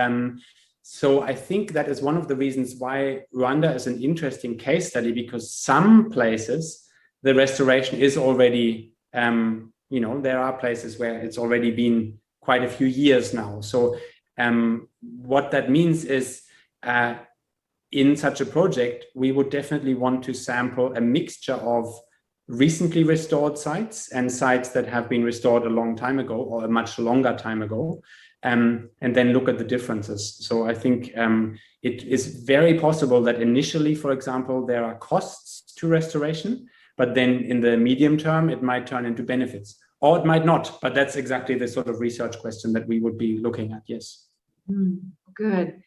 So I think that is one of the reasons why Rwanda is an interesting case study, because some places the restoration is already, there are places where it's already been quite a few years now. So what that means is in such a project, we would definitely want to sample a mixture of recently restored sites and sites that have been restored a long time ago or a much longer time ago, and then look at the differences. So I think it is very possible that initially, for example, there are costs to restoration, but then in the medium term, it might turn into benefits, or it might not. But that's exactly the sort of research question that we would be looking at, yes. Good.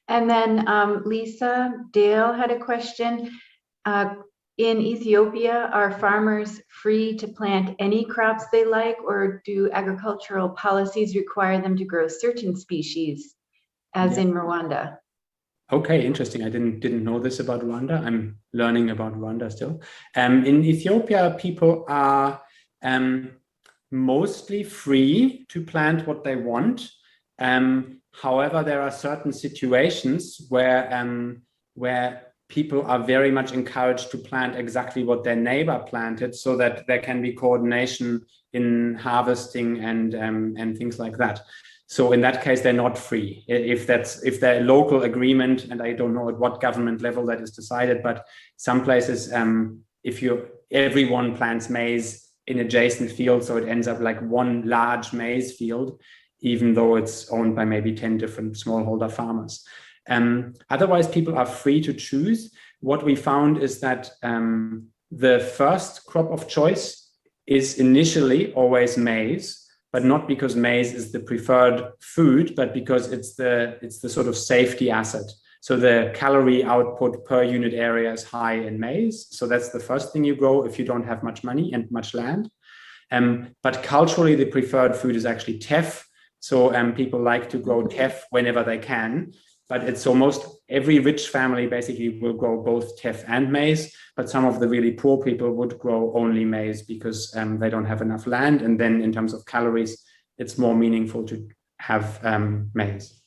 And then Lisa Dale had a question. In Ethiopia, are farmers free to plant any crops they like, or do agricultural policies require them to grow certain species, as in Rwanda? Okay, interesting. I didn't know this about Rwanda. I'm learning about Rwanda still. In Ethiopia, people are mostly free to plant what they want. However, there are certain situations where people are very much encouraged to plant exactly what their neighbor planted, so that there can be coordination in harvesting and things like that. So in that case, they're not free. If they're a local agreement, and I don't know at what government level that is decided, but some places, if everyone plants maize in adjacent fields, so it ends up like one large maize field, even though it's owned by maybe 10 different smallholder farmers. Otherwise, people are free to choose. What we found is that the first crop of choice is initially always maize, but not because maize is the preferred food, but because it's the sort of safety asset. So the calorie output per unit area is high in maize. So that's the first thing you grow if you don't have much money and much land. But culturally, the preferred food is actually teff. So people like to grow teff whenever they can. But it's almost every rich family basically will grow both teff and maize, but some of the really poor people would grow only maize because they don't have enough land. And then in terms of calories, it's more meaningful to have maize.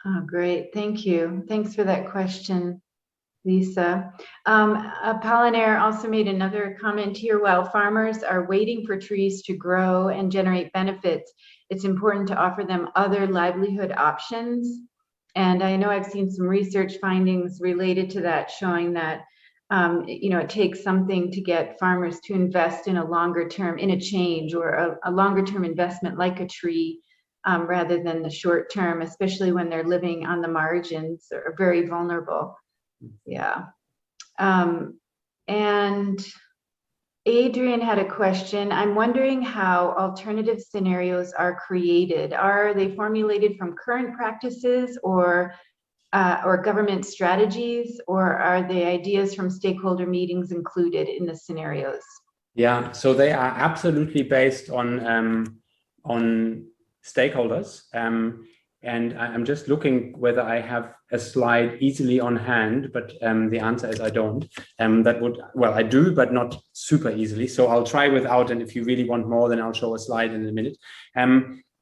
Oh, great. Thank you. Thanks for that question, Lisa. Apollinaire also made another comment here. While farmers are waiting for trees to grow and generate benefits, it's important to offer them other livelihood options. And I know I've seen some research findings related to that showing that, it takes something to get farmers to invest in a longer term, in a change or a longer term investment like a tree, rather than the short term, especially when they're living on the margins or very vulnerable. Yeah. And Adrian had a question. I'm wondering how alternative scenarios are created. Are they formulated from current practices or government strategies, or are the ideas from stakeholder meetings included in the scenarios? Yeah, so they are absolutely based on stakeholders. And I'm just looking whether I have a slide easily on hand, but the answer is I don't. I do, but not super easily. So I'll try without, and if you really want more, then I'll show a slide in a minute.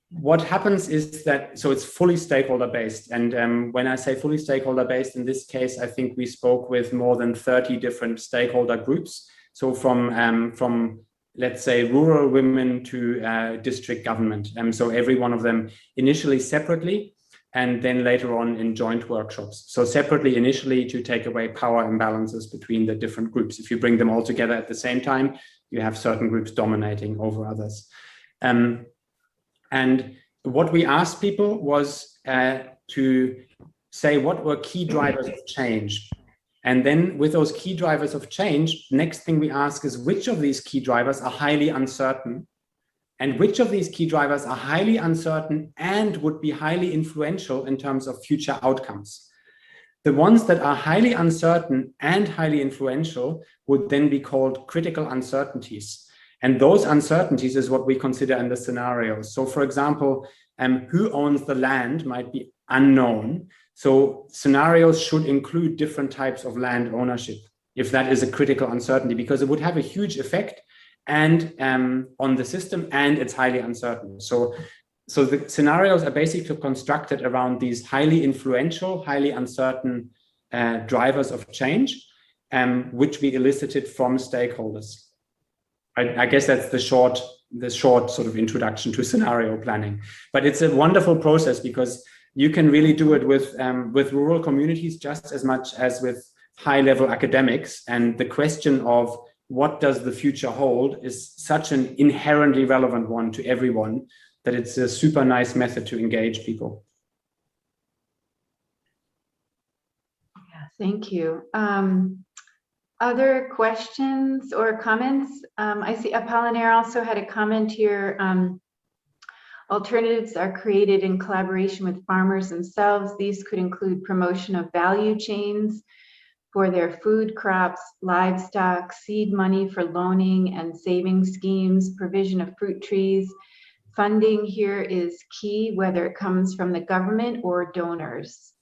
What happens is that, so it's fully stakeholder based. And when I say fully stakeholder based, in this case, I think we spoke with more than 30 different stakeholder groups. So from let's say rural women to district government. So every one of them initially separately, and then later on in joint workshops. So separately initially to take away power imbalances between the different groups. If you bring them all together at the same time, you have certain groups dominating over others. And what we asked people was to say what were key drivers of change. And then with those key drivers of change, next thing we ask is which of these key drivers are highly uncertain, and which of these key drivers are highly uncertain and would be highly influential in terms of future outcomes. The ones that are highly uncertain and highly influential would then be called critical uncertainties. And those uncertainties is what we consider in the scenarios. So for example, who owns the land might be unknown. So scenarios should include different types of land ownership, if that is a critical uncertainty, because it would have a huge effect and on the system, and it's highly uncertain. So the scenarios are basically constructed around these highly influential, highly uncertain drivers of change, which we elicited from stakeholders. I guess that's the short sort of introduction to scenario planning. But it's a wonderful process because you can really do it with rural communities just as much as with high-level academics. And the question of what does the future hold is such an inherently relevant one to everyone that it's a super nice method to engage people. Yeah, thank you. Other questions or comments? I see Apollinaire also had a comment here. Alternatives are created in collaboration with farmers themselves. These could include promotion of value chains for their food crops, livestock, seed money for loaning and saving schemes, provision of fruit trees. Funding here is key, whether it comes from the government or donors.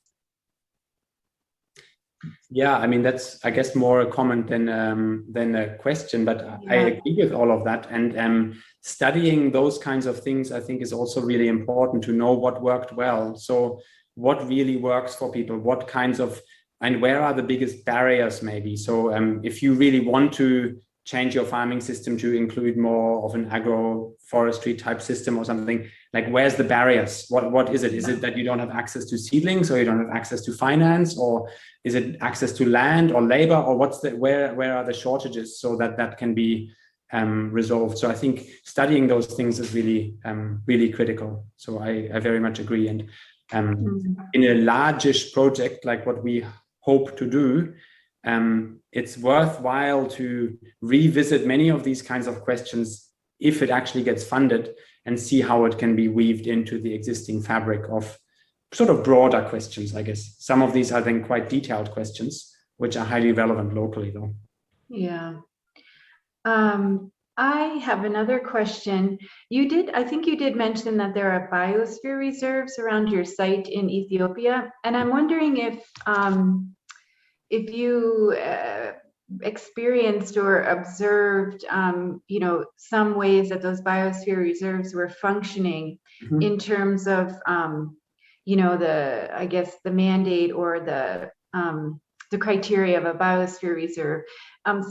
Yeah, I mean, that's, I guess, more a comment than a question, but yeah. I agree with all of that. And studying those kinds of things, I think, is also really important to know what worked well. So what really works for people, what kinds of, and where are the biggest barriers maybe? So if you really want to change your farming system to include more of an agroforestry type system or something, like, where's the barriers? What is it? Is it that you don't have access to seedlings, or you don't have access to finance, or is it access to land or labor, or where are the shortages so that can be resolved? So I think studying those things is really really critical. So I very much agree. And in a largish project like what we hope to do, it's worthwhile to revisit many of these kinds of questions if it actually gets funded, and see how it can be weaved into the existing fabric of sort of broader questions, I guess. Some of these are then quite detailed questions, which are highly relevant locally, though. Yeah. I have another question. I think you did mention that there are biosphere reserves around your site in Ethiopia, and I'm wondering if you experienced or observed, some ways that those biosphere reserves were functioning in terms of, the mandate or the criteria of a biosphere reserve.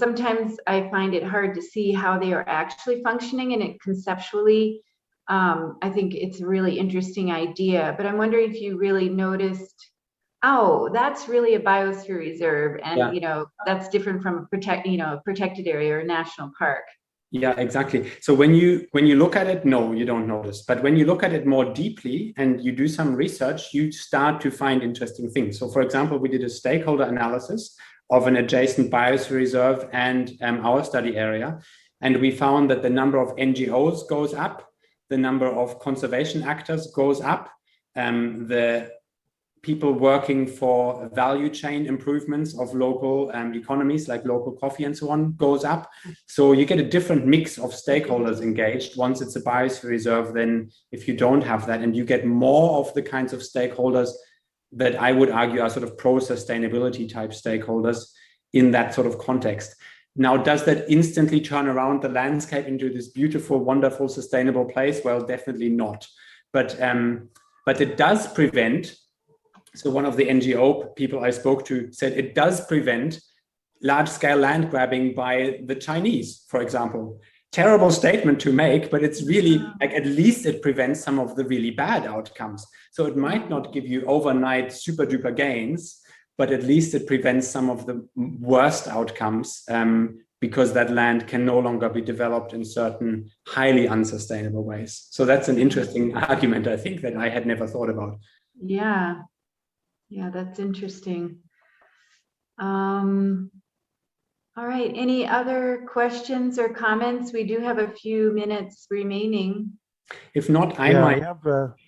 Sometimes I find it hard to see how they are actually functioning, and it conceptually, I think it's a really interesting idea, but I'm wondering if you really noticed, oh, that's really a biosphere reserve, and that's different from a protected area or a national park. Yeah, exactly. So when you look at it, no, you don't notice. But when you look at it more deeply and you do some research, you start to find interesting things. So for example, we did a stakeholder analysis of an adjacent biosphere reserve and our study area. And we found that the number of NGOs goes up, the number of conservation actors goes up, the people working for value chain improvements of local economies, like local coffee and so on, goes up. So you get a different mix of stakeholders engaged once it's a biosphere reserve than if you don't have that. And you get more of the kinds of stakeholders that I would argue are sort of pro-sustainability type stakeholders in that sort of context. Now, does that instantly turn around the landscape into this beautiful, wonderful, sustainable place? Well, definitely not. But it does prevent. So one of the NGO people I spoke to said it does prevent large-scale land grabbing by the Chinese, for example. Terrible statement to make, but it's really like, at least it prevents some of the really bad outcomes. So it might not give you overnight super duper gains, but at least it prevents some of the worst outcomes because that land can no longer be developed in certain highly unsustainable ways. So that's an interesting argument, I think, that I had never thought about. Yeah. Yeah, that's interesting. All right, any other questions or comments? We do have a few minutes remaining. If not, I might.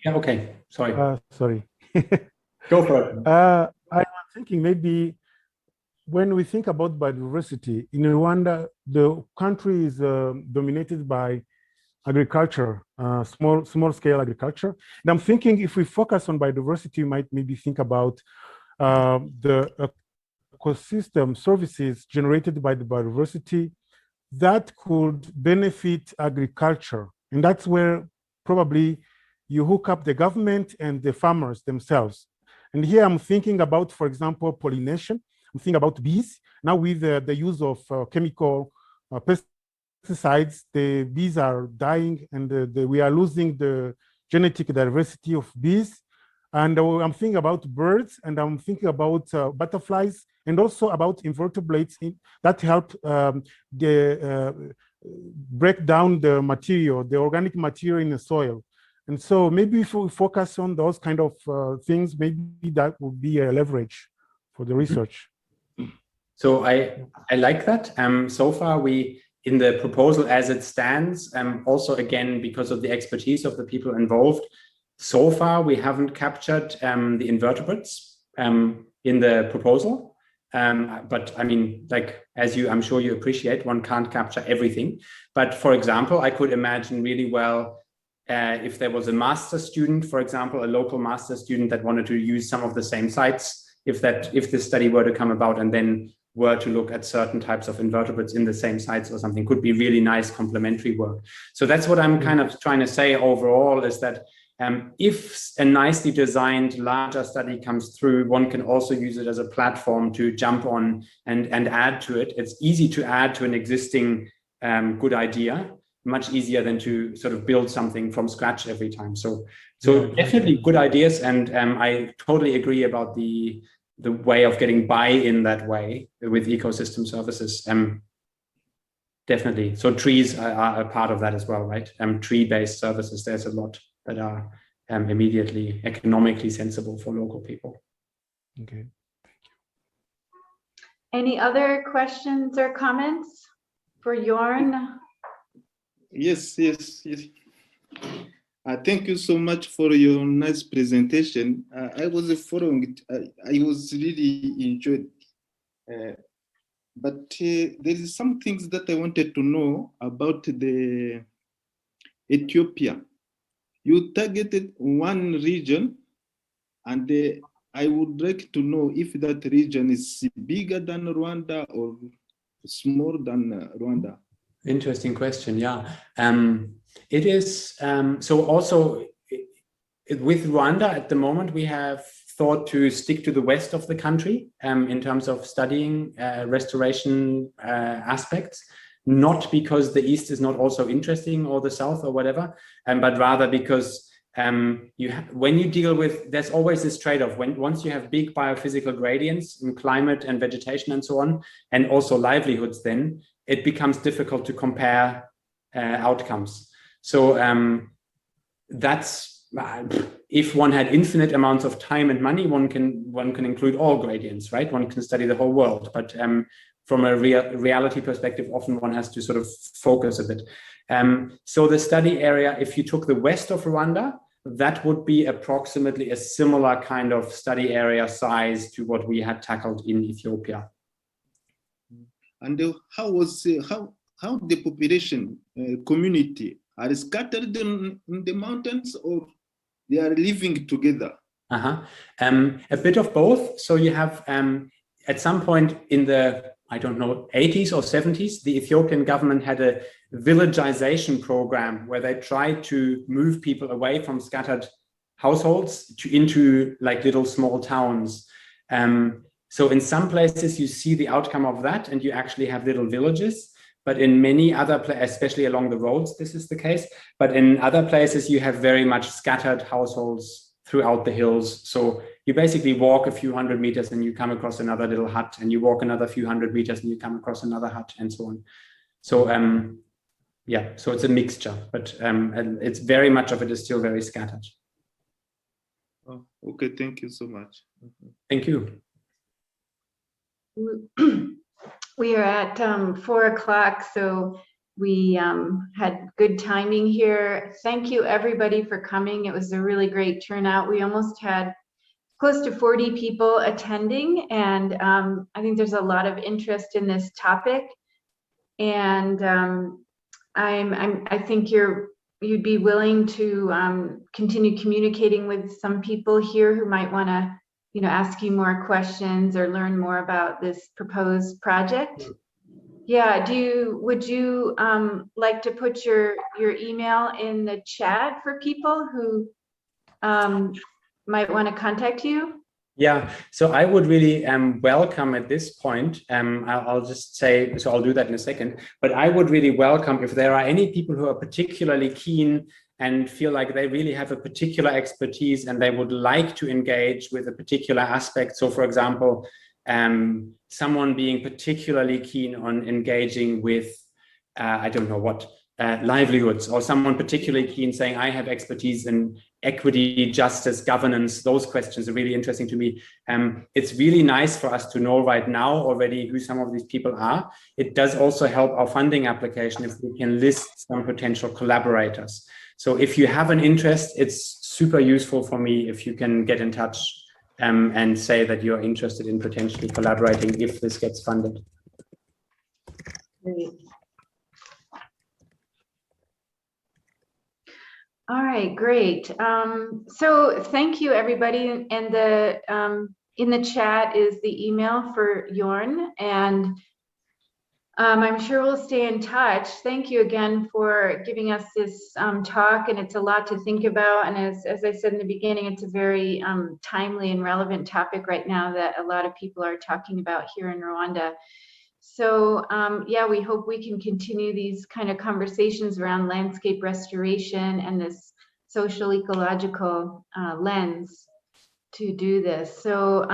Yeah, okay, sorry. Sorry. Go for it. I was thinking maybe when we think about biodiversity, in Rwanda, the country is dominated by agriculture, small-scale agriculture. And I'm thinking if we focus on biodiversity, we might maybe think about the ecosystem services generated by the biodiversity that could benefit agriculture. And that's where probably you hook up the government and the farmers themselves. And here I'm thinking about, for example, pollination. I'm thinking about bees. Now with the use of chemical pesticides, the bees are dying, and we are losing the genetic diversity of bees. And I'm thinking about birds, and I'm thinking about butterflies, and also about invertebrates that help break down the material, the organic material in the soil. And so maybe if we focus on those kind of things, maybe that would be a leverage for the research. So I like that. So far, we, in the proposal as it stands, also again, because of the expertise of the people involved, so far we haven't captured the invertebrates in the proposal. But I mean, like, as I'm sure you appreciate, one can't capture everything. But for example, I could imagine really well if there was a master student, for example, a local master student that wanted to use some of the same sites, if this study were to come about and then were to look at certain types of invertebrates in the same sites or something, could be really nice complementary work. So that's what I'm kind of trying to say overall, is that if a nicely designed larger study comes through, one can also use it as a platform to jump on and add to it. It's easy to add to an existing good idea, much easier than to sort of build something from scratch every time. So Yeah, definitely good ideas, and I totally agree about the way of getting buy-in that way with ecosystem services. Definitely. So trees are a part of that as well, right? Tree-based services, there's a lot that are immediately economically sensible for local people. Okay. Any other questions or comments for Joern? Yes. Thank you so much for your nice presentation. I was following it. I was really enjoyed. But there is some things that I wanted to know about the Ethiopia. You targeted one region, and I would like to know if that region is bigger than Rwanda or smaller than Rwanda. Interesting question. Yeah, it is. So also with Rwanda at the moment, we have thought to stick to the west of the country in terms of studying restoration aspects, not because the east is not also interesting or the south or whatever, but rather because when you deal with, there's always this trade-off. Once you have big biophysical gradients in climate and vegetation and so on, and also livelihoods, then it becomes difficult to compare outcomes. So that's if one had infinite amounts of time and money, one can include all gradients, right? One can study the whole world, but from a reality perspective, often one has to sort of focus a bit. So the study area, if you took the west of Rwanda, that would be approximately a similar kind of study area size to what we had tackled in Ethiopia. And how the population community are scattered in the mountains, or they are living together? A bit of both. So you have at some point in the, I don't know, 80s or 70s, the Ethiopian government had a villagization program where they tried to move people away from scattered households into like little small towns. So in some places you see the outcome of that and you actually have little villages, but in many other places, especially along the roads, this is the case. But in other places you have very much scattered households throughout the hills. So you basically walk a few hundred meters and you come across another little hut, and you walk another few hundred meters and you come across another hut, and so on. So yeah, so it's a mixture, but it's very much of it is still very scattered. Oh, okay, thank you so much. Thank you. We are at 4 o'clock, so we had good timing here. Thank you everybody for coming. It was a really great turnout. We almost had close to 40 people attending, and I think there's a lot of interest in this topic. And I think you'd be willing to continue communicating with some people here who might want to, ask you more questions or learn more about this proposed project. Yeah, would you like to put your email in the chat for people who might want to contact you? Yeah, so I would really welcome at this point, I'll just say, so I'll do that in a second, but I would really welcome if there are any people who are particularly keen and feel like they really have a particular expertise and they would like to engage with a particular aspect. So for example, someone being particularly keen on engaging with, I don't know what, livelihoods, or someone particularly keen saying, I have expertise in equity, justice, governance. Those questions are really interesting to me. It's really nice for us to know right now already who some of these people are. It does also help our funding application if we can list some potential collaborators. So if you have an interest, it's super useful for me if you can get in touch and say that you're interested in potentially collaborating if this gets funded. Great. All right, great. So thank you, everybody. And in the chat is the email for Joern, and I'm sure we'll stay in touch. Thank you again for giving us this talk, and it's a lot to think about. And as I said in the beginning, it's a very timely and relevant topic right now that a lot of people are talking about here in Rwanda. So yeah, we hope we can continue these kind of conversations around landscape restoration and this social ecological lens to do this. So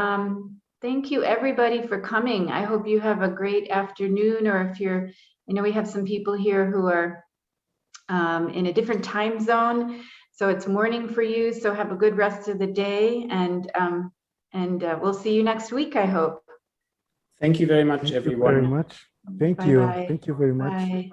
thank you everybody for coming. I hope you have a great afternoon, or if you're, I know we have some people here who are in a different time zone, so it's morning for you. So have a good rest of the day, and we'll see you next week, I hope. Thank you very much, Thank everyone. you very much. Thank Bye you. bye. Thank you very much. Bye.